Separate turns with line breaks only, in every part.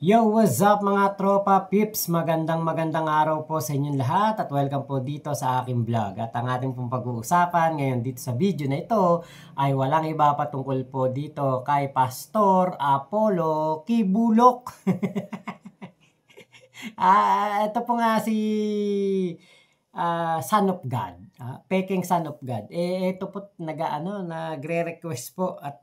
Yo, what's up mga tropa pips? Magandang araw po sa inyong lahat at welcome po dito sa aking vlog. At ang ating pong pag-uusapan ngayon dito sa video na ito ay walang iba patungkol po dito kay Pastor Apollo Kibulok. Ito po nga si Son of God. Peking Son of God. Ito po nagre-request po at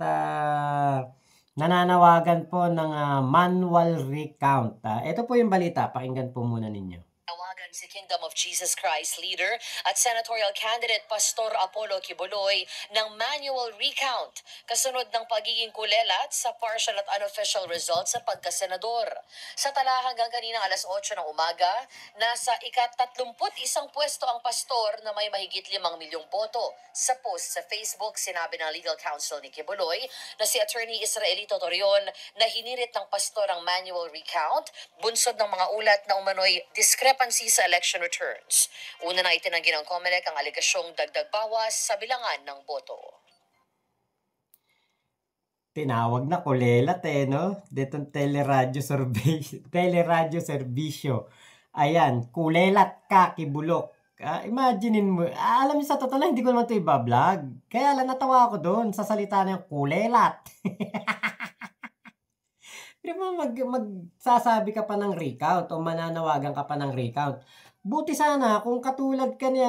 nananawagan po ng manual recount. Ito po yung balita. Pakinggan po muna ninyo.
Nawagan si Kingdom of Jesus Christ leader at senatorial candidate Pastor Apollo Kibuloy ng manual recount kasunod ng pagiging kulelat sa partial at unofficial results sa pagkasenador. Sa tala hanggang kaninang alas 8 ng umaga, nasa ika-31 pwesto ang pastor na may mahigit 5 milyong boto. Sa post sa Facebook, sinabi ng legal counsel ni Kibuloy na si Attorney Israelito Torion na hinirit ng pastor ang manual recount, bunsod ng mga ulat na umano'y discrepancy sa election returns. Una na itinanggi ng COMELEC ang alegasyong dagdag bawas sa bilangan ng boto.
Tinawag na kulelat no? Ditong teleradyo serbisyo. Ayan, kulelat ka, Kibulok. Imaginein mo, alam niyo sa totoo lang, hindi ko naman ito iba-vlog. Kaya lang natawa ako doon sa salita ng kulelat. Pero magsasabi ka pa ng recount o mananawagan ka pa ng recount. Buti sana kung katulad ka ni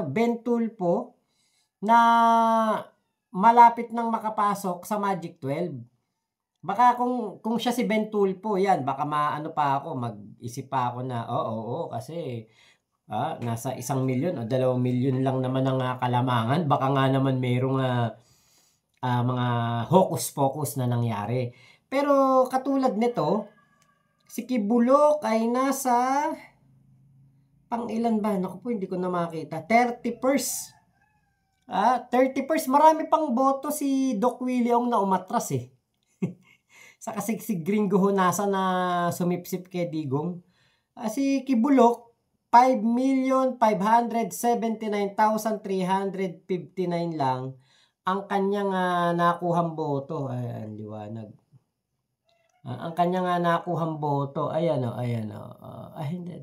Ben Tulfo na malapit nang makapasok sa Magic 12. Baka kung siya si Ben Tulfo, yan, baka mag-isip pa ako na, oo, kasi nasa 1 milyon o 2 milyon lang naman ang kalamangan. Baka nga naman mayroong mga hocus-pocus na nangyari. Pero katulad nito, si Kibulok ay nasa pang-ilan ba? Naku po, hindi ko na makita. 31st. 31st. Marami pang boto si Doc William na umatras eh. Saka si Gringo Honasa na sumipsip kay Digong. Si Kibulok, 5,579,359 lang ang kanyang nakuhang boto. Ayan, liwanag. Ang kanyang nakuhang boto, ayan o. Hindi,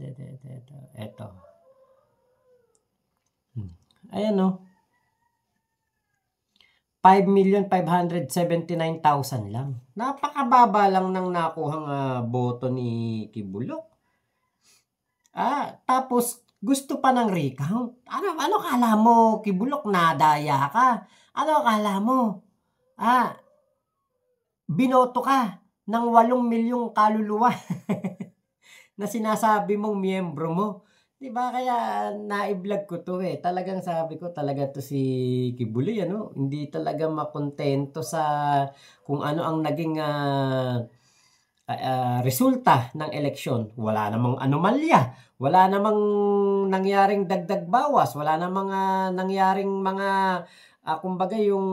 ito. Ayan o. 5,579,000 lang. Napakababa lang ng nakuhang boto ni Kibulok. Tapos gusto pa ng recount. Ano kala mo, Kibulok, nadaya ka? Ano kala mo? Binoto ka ng 8 milyong kaluluwa na sinasabi mong miyembro mo. Diba? Kaya na-vlog ko to eh. Talagang sabi ko talaga to si Kibuloy, hindi talaga makontento sa kung ano ang naging resulta ng eleksyon. Wala namang anomalya. Wala namang nangyaring dagdag bawas. Wala namang nangyaring mga kumbaga yung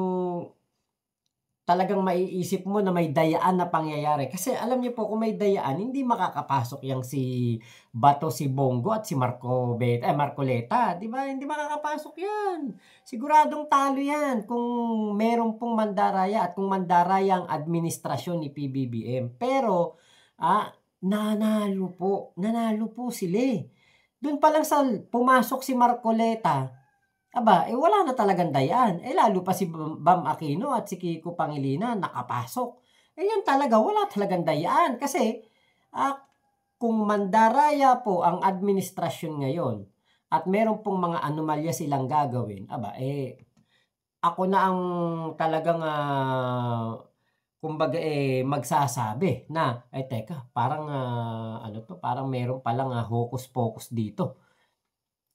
talagang maiisip mo na may dayaan na pangyayari. Kasi alam niyo po, kung may dayaan, hindi makakapasok yang si Bato, si Bongo at si Marcoleta. Di ba? Hindi makakapasok yan. Siguradong talo yan kung meron pong mandaraya at kung mandaraya ang administrasyon ni PBBM. Pero, nanalo po sila eh. Doon pa lang sa pumasok si Marcoleta, wala na talagang dayaan. Lalo pa si Bam Aquino at si Kiko Pangilinan nakapasok. Yan talaga, wala talagang dayaan. Kasi, kung mandaraya po ang administrasyon ngayon at meron pong mga anomalya silang gagawin, ako na ang talagang, kumbaga magsasabi na, teka, parang, parang meron palang hocus-pocus dito.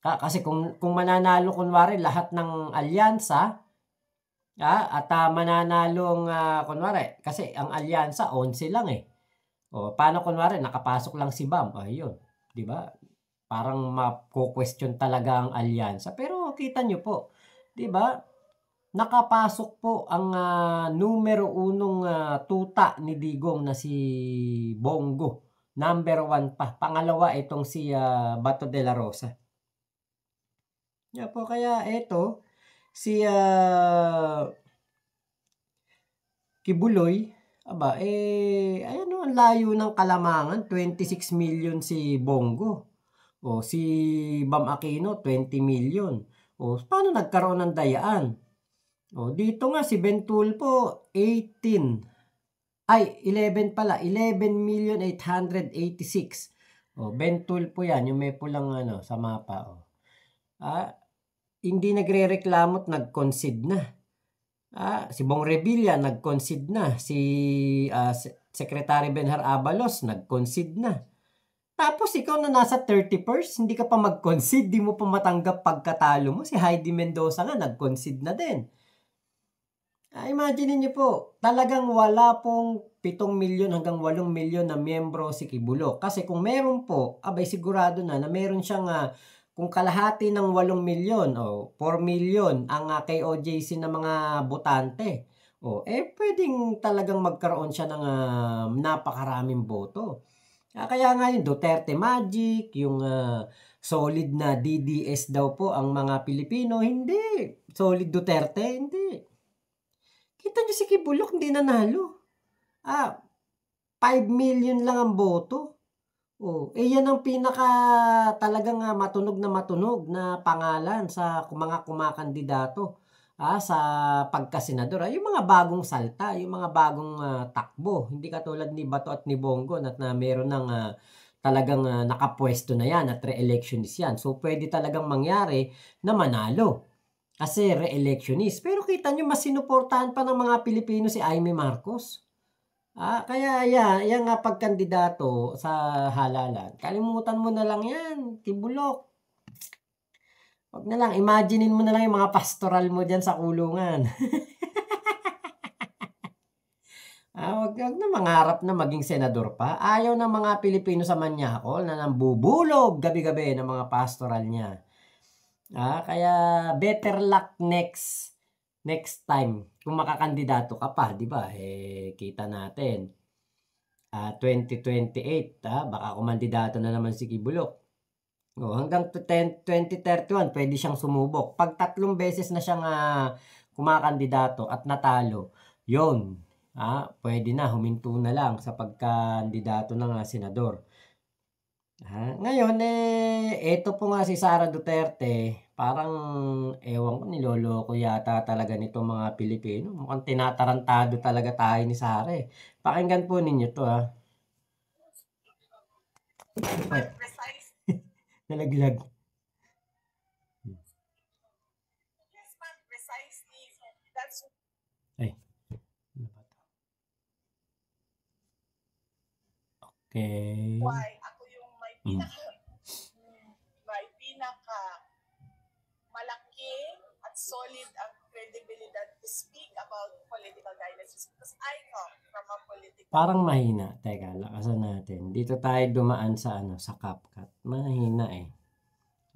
Kasi kung mananalo kunwari lahat ng alyansa, at mananalo kunwari, kasi ang alyansa 11 lang eh. O paano kunwari nakapasok lang si Bam? Ayun, 'di ba? Parang mako-question talaga ang alyansa. Pero kita niyo po, 'di ba? Nakapasok po ang numero 1 tuta ni Digong na si Bongo. Number 1 pa. Pangalawa itong si Bato de la Rosa. Po, kaya eto, si Kibuloy, ayan ang layo ng Kalamangan, 26 million si Bongo. O si Bam Aquino, 20 million. O paano nagkaroon ng dayaan? O dito nga si Ben Tulfo, 11 pala, 11,886,000. O Ben Tulfo yan, yung may pulang sa mapa. O. Hindi nagrereklamo at nag-concede na. Si Bong Revilla nag-concede na. Si Secretary Benhar Abalos nag-concede na. Tapos ikaw na nasa 31st, hindi ka pa mag-concede, di mo pa matanggap pagkatalo mo. Si Heidi Mendoza nga nag-concede na din. Imagine niyo po, talagang wala pong 7 milyon hanggang 8 milyon na miyembro si Kibuloc. Kasi kung meron po, abay sigurado na meron siyang kung kalahati ng 8 milyon o 4 milyon ang KOJC na mga botante. Pwedeng talagang magkaroon siya ng napakaraming boto. Kaya nga yung Duterte Magic, yung solid na DDS daw po ang mga Pilipino, hindi. Solid Duterte, hindi. Kita nyo si Kibuloc, hindi nanalo. 5 million lang ang boto. Yan ang pinaka talagang matunog na pangalan sa mga kumakandidato sa pagkasenador. Yung mga bagong salta, yung mga bagong takbo. Hindi katulad ni Bato at ni Bongo na meron ng talagang nakapwesto na yan at re-electionist yan. So pwede talagang mangyari na manalo. Kasi re-electionist. Pero kita nyo, mas sinuportahan pa ng mga Pilipino si Aimee Marcos. Kaya yan nga pagkandidato sa halalan. Kalimutan mo na lang yan, Kibuloc. Wag na lang, imaginein mo na lang yung mga pastoral mo dyan sa kulungan. Wag na mangarap na maging senador pa. Ayaw ng mga Pilipino sa Manyakol na nambubulog gabi-gabi ng mga pastoral niya. Kaya better luck next time kung makakandidato ka pa, di ba? Kita natin. 2028, baka kumandidato na naman si Kibuloc. Hanggang 2031, pwede siyang sumubok. Pag 3 beses na siyang kumakandidato at natalo, yon, pwede na, huminto na lang sa pagkandidato ng senador. Ngayon, eto po nga si Sara Duterte, parang ewan ko, niloloko yata talaga nito mga Pilipino. Mukhang tinatarantado talaga tayo ni Sara. Pakinggan po ninyo to Nalaglag.
Yes, ma'am, precisely. That's
Ay. Ano ba to? Okay.
why ako yung may pinaka malaki at solid ang credibility to speak about political dynasties because I come from a political...
Parang mahina. Teka, lakasan natin. Dito tayo dumaan sa sa CapCut. Mahina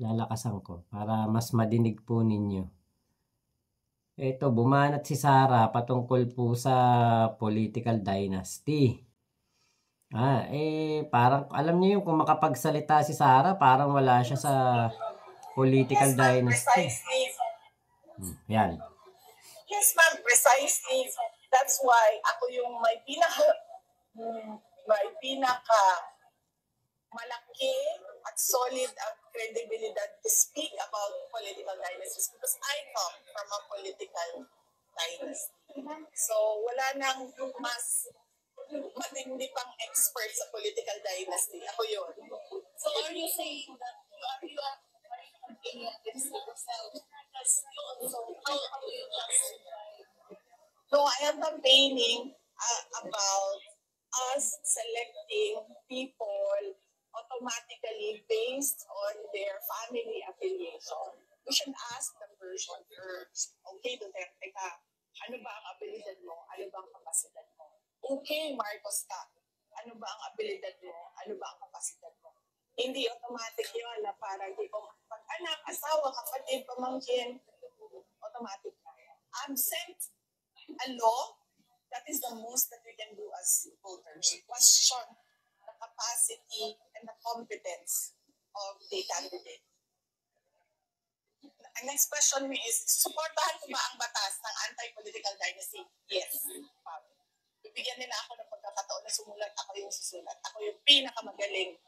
Lalakasan ko para mas madinig po ninyo. Ito, bumanat si Sara patungkol po sa political dynasty. Parang alam niyo yung kung makapagsalita si Sara, parang wala siya sa political dynasty.
Precisely.
Yan.
Yes, ma'am, precisely. That's why ako yung may pinaka malaki at solid ang credibility to speak about political dynasties because I come from a political dynasty. So, wala nang mas matindi pang expert sa political dynasty. Ako yun. So, are you saying that you are against yourself? Because you also, how you justify? No, I am campaigning about us selecting people automatically based on their family affiliation. We should ask the person first, okay, Duterte ka, ano ba ang abilidad mo? Ano ba ang kapasidad mo? Okay, Marcos ka, ano ba ang abilidad mo? Ano ba ang kapasidad mo? Hindi automatic yun na parang di ko pag-anak, asawa, kapatid, pamangkin, automatic na. Absent a law, that is the most that we can do as voters. Question the capacity and the competence of the candidate. Ang next question is, supportahan ko ba ang batas ng anti-political dynasty? Yes. bibigyan nila ako ng pagkakataon na sumulat, ako yung susulat. Ako yung pinakamagaling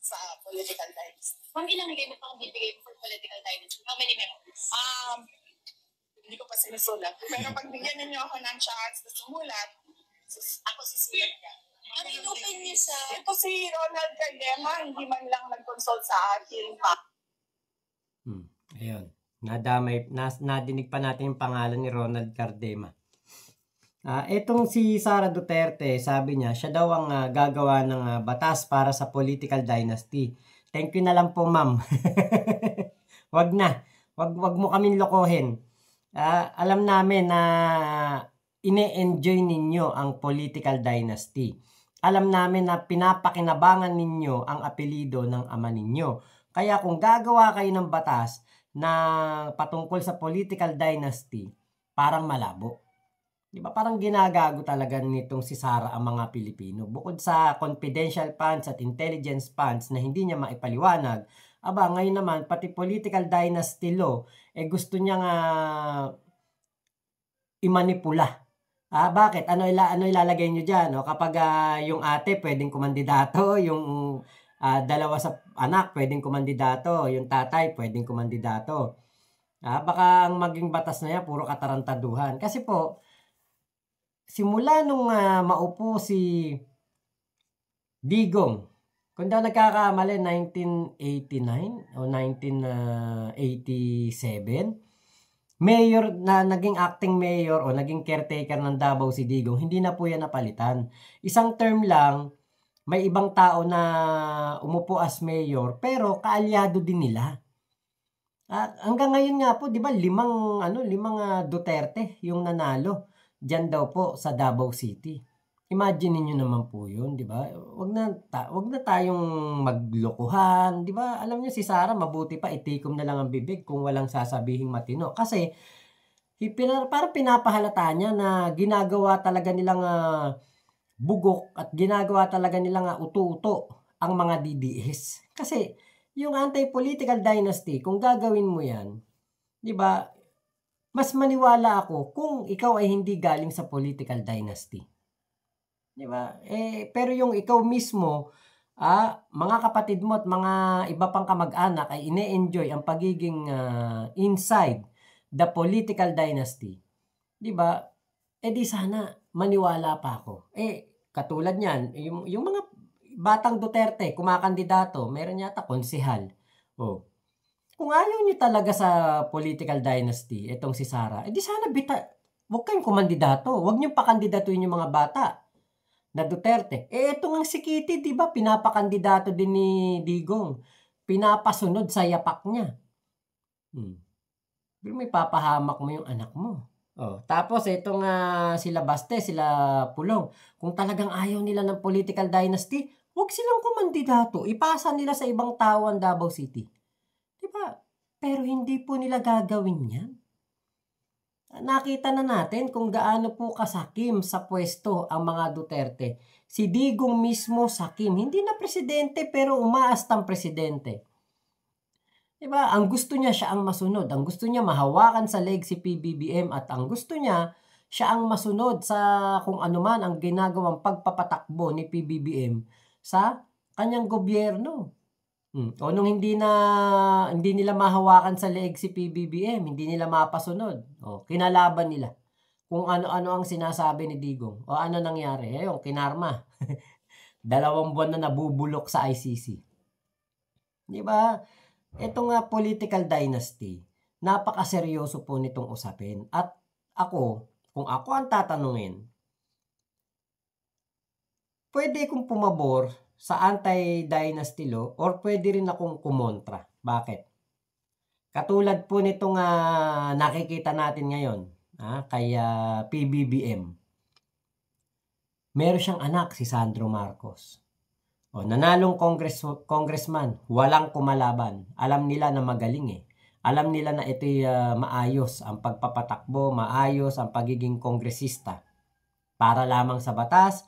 sa political dynasty.
Ma'am, ilang limit ang bibigay for political dynasty? How many members?
Hindi ko pa sinusulat. Pero pag bigyan ninyo ako ng chance na sumulat, ako susulat ka.
Ano in-open niyo sa...
Ito si Ronald Cardema, hindi man lang nag-consult sa akin pa.
Ayun. Nadinig pa natin yung pangalan ni Ronald Cardema. Etong si Sara Duterte, sabi niya, siya daw ang gagawa ng batas para sa political dynasty. Thank you na lang po, ma'am. Wag na. Wag mo kaming lokohin. Alam namin na ine-enjoy ninyo ang political dynasty. Alam namin na pinapakinabangan ninyo ang apelido ng ama ninyo. Kaya kung gagawa kayo ng batas na patungkol sa political dynasty, parang malabo. Diba? Parang ginagago talaga nitong si Sara ang mga Pilipino. Bukod sa confidential funds at intelligence funds na hindi niya maipaliwanag, ngayon naman, pati political dynasty law, gusto niya nga imanipula. Bakit? Ano ilalagay nyo dyan? Kapag yung ate pwedeng kumandidato, yung dalawa sa anak pwedeng kumandidato, yung tatay pwedeng kumandidato. Baka ang maging batas na yan, puro katarantaduhan. Kasi po, simula nung maupo si Digong, kung daw nagkakamali, 1989 o 1987, mayor na naging acting mayor o naging caretaker ng Davao si Digong, hindi na po yan napalitan. Isang term lang, may ibang tao na umupo as mayor, pero kaalyado din nila. Hanggang ngayon nga po, di ba, limang Duterte yung nanalo. Diyan daw po sa Davao City. Imagine niyo naman po 'yun, 'di ba? Wag na tayong maglokohan, 'di ba? Alam niyo si Sara mabuti pa itikom na lang ang bibig kung walang sasabihing matino. Kasi parang pinapahalata niya na ginagawa talaga nilang bugok at ginagawa talaga nilang uto-uto ang mga DDS. Kasi yung anti-political dynasty, kung gagawin mo 'yan, 'di ba? Mas maniwala ako kung ikaw ay hindi galing sa political dynasty. Di ba? Pero yung ikaw mismo, mga kapatid mo at mga iba pang kamag-anak ay ine-enjoy ang pagiging inside the political dynasty. Di ba? Di sana maniwala pa ako. Katulad niyan, yung mga batang Duterte, kumakandidato, meron yata konsehal. Kung ayaw niyo talaga sa political dynasty, itong si Sara, di sana huwag kayong kumandidato. Huwag niyo pakandidatuin yung mga bata na Duterte. Ito nga si Kitty, di ba? Pinapakandidato din ni Digong. Pinapasunod sa yapak niya. Pero may papahamak mo yung anak mo. Tapos itong sila Baste, sila Pulong. Kung talagang ayaw nila ng political dynasty, huwag silang kumandidato. Ipasa nila sa ibang tao ang Davao City. Diba? Pero hindi po nila gagawin yan. Nakita na natin kung gaano po kasakim sa pwesto ang mga Duterte. Si Digong mismo sakim. Hindi na presidente pero umaastang presidente. Diba? Ang gusto niya siya ang masunod. Ang gusto niya mahawakan sa leg si PBBM at ang gusto niya siya ang masunod sa kung ano man ang ginagawang pagpapatakbo ni PBBM sa kanyang gobyerno. O nung hindi nila mahawakan sa leeg si PBBM, hindi nila mapasunod. Kinalaban nila. Kung ano-ano ang sinasabi ni Digong. Ano nangyari? Ayun, kinarma. 2 buwan na nabubulok sa ICC. Di ba? Ito nga political dynasty, napakaseryoso po nitong usapin. At kung ako ang tatanungin, pwede kong pumabor sa anti-dynasty law or pwede rin akong kumontra. Bakit? Katulad po nitong nakikita natin ngayon kay PBBM. Meron siyang anak si Sandro Marcos. Nanalong congressman, walang kumalaban. Alam nila na magaling Alam nila na ito'y maayos ang pagpapatakbo, maayos ang pagiging kongresista. Para lamang sa batas,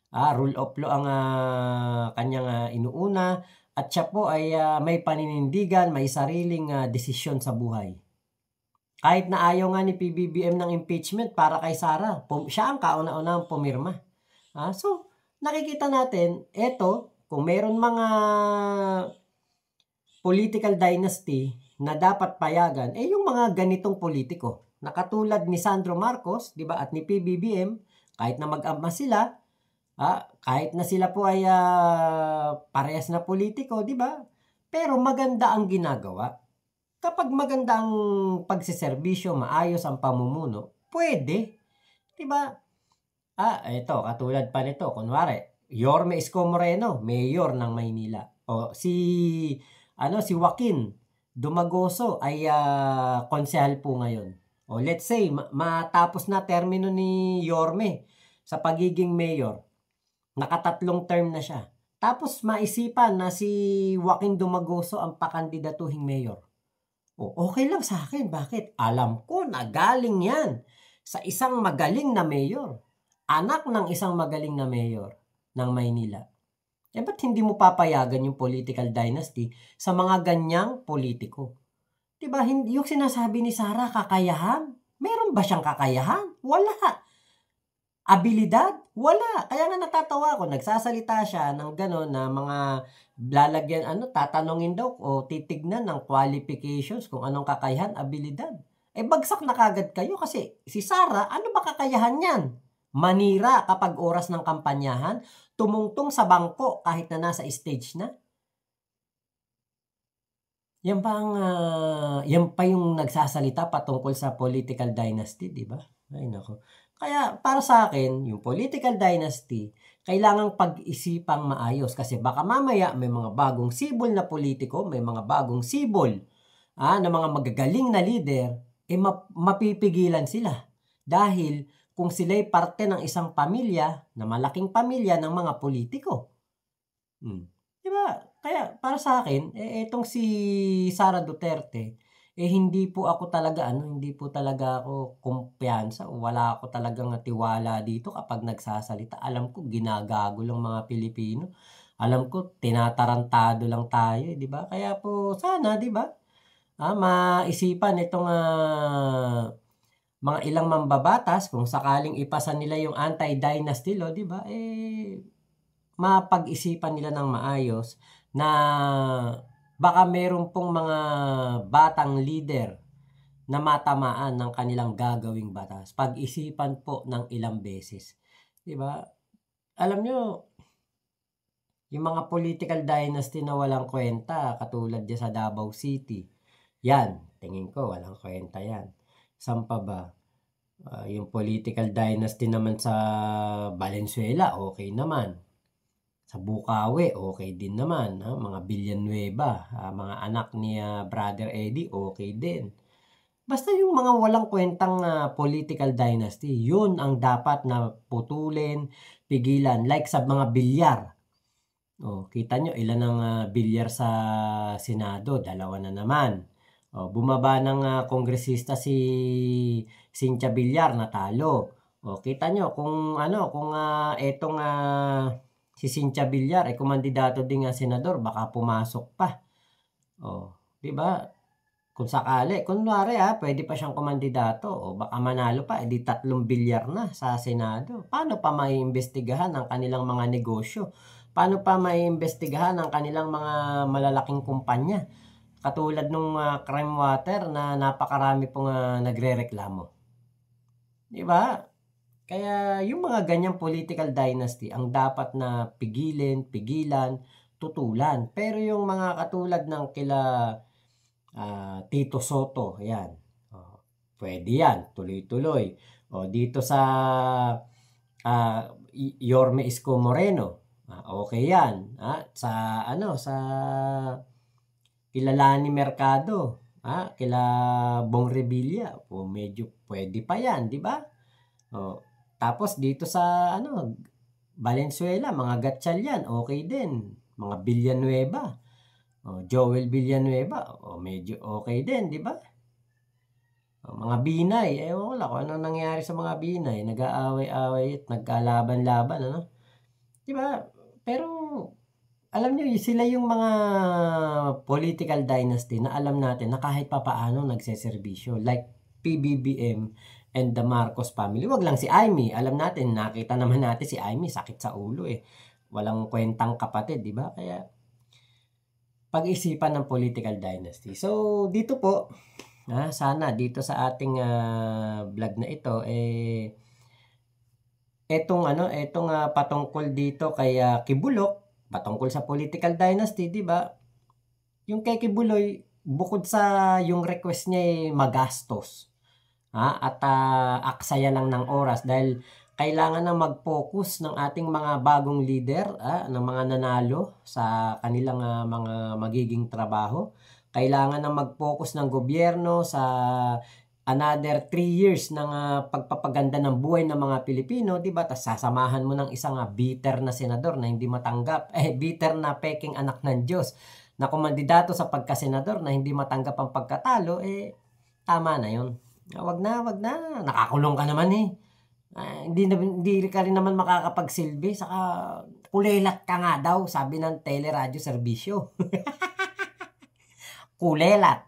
rule of law ang kanyang inuuna at siya po ay may paninindigan, may sariling desisyon sa buhay. Kahit na ayaw nga ni PBBM ng impeachment para kay Sara, siya ang kauna-unahang pumirma. So, nakikita natin, kung meron mga political dynasty na dapat payagan, yung mga ganitong politiko, na katulad ni Sandro Marcos, di ba, at ni PBBM, kahit na mag-ama sila, kahit na sila po ay parehas na politiko, di ba? Pero maganda ang ginagawa. Kapag maganda ang pagsiservisyo, maayos ang pamumuno, pwede. Diba? Ito, katulad pa nito, kunwari, Yorme Isko Moreno, mayor ng Maynila. O si Joaquin Dumagoso ay konsehal po ngayon. O let's say, matapos na termino ni Yorme sa pagiging mayor. Nakatatlong term na siya. Tapos maisipan na si Joaquin Dumagoso ang pakandidatuhing mayor. Okay lang sa akin. Bakit? Alam ko na galing yan sa isang magaling na mayor. Anak ng isang magaling na mayor ng Maynila. Ba't hindi mo papayagan yung political dynasty sa mga ganyang politiko? Diba, yung sinasabi ni Sara, kakayahan? Meron ba siyang kakayahan? Wala. Abilidad? Wala. Kaya nga natatawa ako, nagsasalita siya ng gano'n na mga lalagyan, tatanungin daw o titignan ng qualifications kung anong kakayahan, abilidad. Bagsak na kagad kayo kasi si Sara, ano ba kakayahan niyan? Manira kapag oras ng kampanyahan, tumungtong sa bangko kahit na nasa stage na. Yan pa yung nagsasalita patungkol sa political dynasty, di ba? Ay nako. Kaya para sa akin, yung political dynasty, kailangang pag-isipang maayos kasi baka mamaya may mga bagong sibol na politiko, may mga bagong sibol na mga magagaling na leader, mapipigilan sila. Dahil kung sila'y parte ng isang pamilya, na malaking pamilya ng mga politiko. Diba? Kaya para sa akin, etong si Sara Duterte, hindi po talaga ako kumpiyansa o wala ako talagang tiwala dito kapag nagsasalita. Alam ko ginagago lang mga Pilipino. Alam ko tinatarantado lang tayo, di ba? Kaya po sana, di ba? Maisipan itong mga ilang mambabatas kung sakaling ipasa nila yung anti-dynasty law, di ba? Mapag-isipan nila ng maayos na baka meron pong mga batang leader na matamaan ng kanilang gagawing batas. Pag-isipan po ng ilang beses. Diba? Alam nyo, yung mga political dynasty na walang kwenta, katulad dyan sa Davao City, yan, tingin ko, walang kwenta yan. Saan pa ba? Yung political dynasty naman sa Valenzuela, okay naman. Sa Bukawi, okay din naman. Mga Villanueva, mga anak ni Brother Eddie, okay din. Basta yung mga walang kwentang political dynasty, yun ang dapat na putulin, pigilan. Like sa mga bilyar. Kita nyo, ilan ang bilyar sa Senado? 2 na naman. Bumaba ng kongresista si Cynthia Villar, natalo. Kita nyo, kung etong si Cynthia Villar ay kumandidato din nga senador, baka pumasok pa. Di ba? Kung sakali, kunwari pwede pa siyang kumandidato o baka manalo pa, edi 3 bilyar na sa Senado. Paano pa maiimbestigahan ang kanilang mga negosyo? Paano pa maiimbestigahan ang kanilang mga malalaking kumpanya? Katulad nung crime water na napakarami pong nagrereklamo. Di ba? Kaya yung mga ganyang political dynasty ang dapat na pigilan, tutulan. Pero yung mga katulad ng kila Tito Soto, yan. Pwede yan, tuloy-tuloy. Dito sa Yorme Isko Moreno, okay yan. Sa kila Lani Mercado, kila Bong Revilla, medyo pwede pa yan, di ba? Tapos dito sa Valenzuela, mga Gatchalian, okay din. Mga Villanueva, Joel Villanueva, medyo okay din, di ba? Mga Binay, wala kung ano nangyari sa mga Binay, nag-aaway-aaway at nagkalaban-laban, di ba? Pero alam nyo, sila yung mga political dynasty na alam natin na kahit papaano nagseserbisyo. Like PBBM and the Marcos family. Wag lang si Amy. Alam natin, nakita naman natin si Amy, sakit sa ulo eh. Walang kwentang kapatid, di ba? Kaya, pag-isipan ng political dynasty. So, dito po, sana dito sa ating vlog na ito, etong patungkol dito kay Kibulok, patungkol sa political dynasty, di ba? Yung kay Kibuloy, bukod sa yung request niya magastos, at aksaya lang ng oras dahil kailangan na mag-focus ng ating mga bagong leader, ng mga nanalo sa kanilang mga magiging trabaho. Kailangan na mag-focus ng gobyerno sa another 3 years ng pagpapaganda ng buhay ng mga Pilipino, di ba? Tas sasamahan mo ng isang bitter na senador na hindi matanggap, bitter na peking anak ng Diyos na kumandidato sa pagkasenador na hindi matanggap ang pagkatalo, tama na yun. Wag na, nakakulong ka naman hindi ka rin naman makakapagsilbi, saka kulelat ka nga daw, sabi ng teleradyo serbisyo. Kulelat.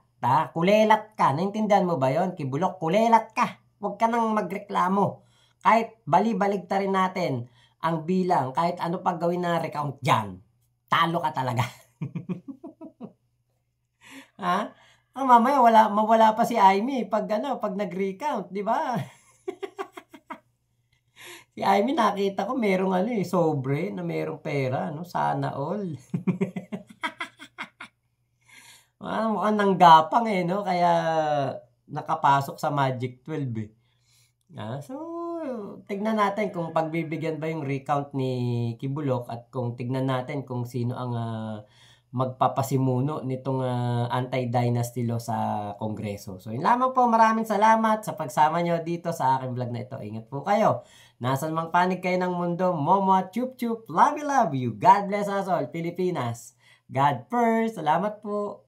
Kulelat ka. Naintindihan mo ba yon, Kibulok? Kulelat ka. Huwag ka nang magreklamo. Kahit bali-balig ta rin natin ang bilang, kahit ano pag gawin na recount dyan, talo ka talaga. Mamaya mawala pa si Amy pag nag-recount, di ba? Si Amy nakita ko merong sobre na merong pera, sana all. Mukhang nanggapang no? Kaya nakapasok sa Magic 12 So, tignan natin kung pagbibigyan ba yung recount ni Kibulok at kung tignan natin kung sino ang magpapasimuno nitong anti-dynasty law sa Kongreso. So, yun lamang po. Maraming salamat sa pagsama nyo dito sa aking vlog na ito. Ingat po kayo. Nasaan mang panig kayo ng mundo, Momo, chup chup, love you. God bless us all, Pilipinas. God first. Salamat po.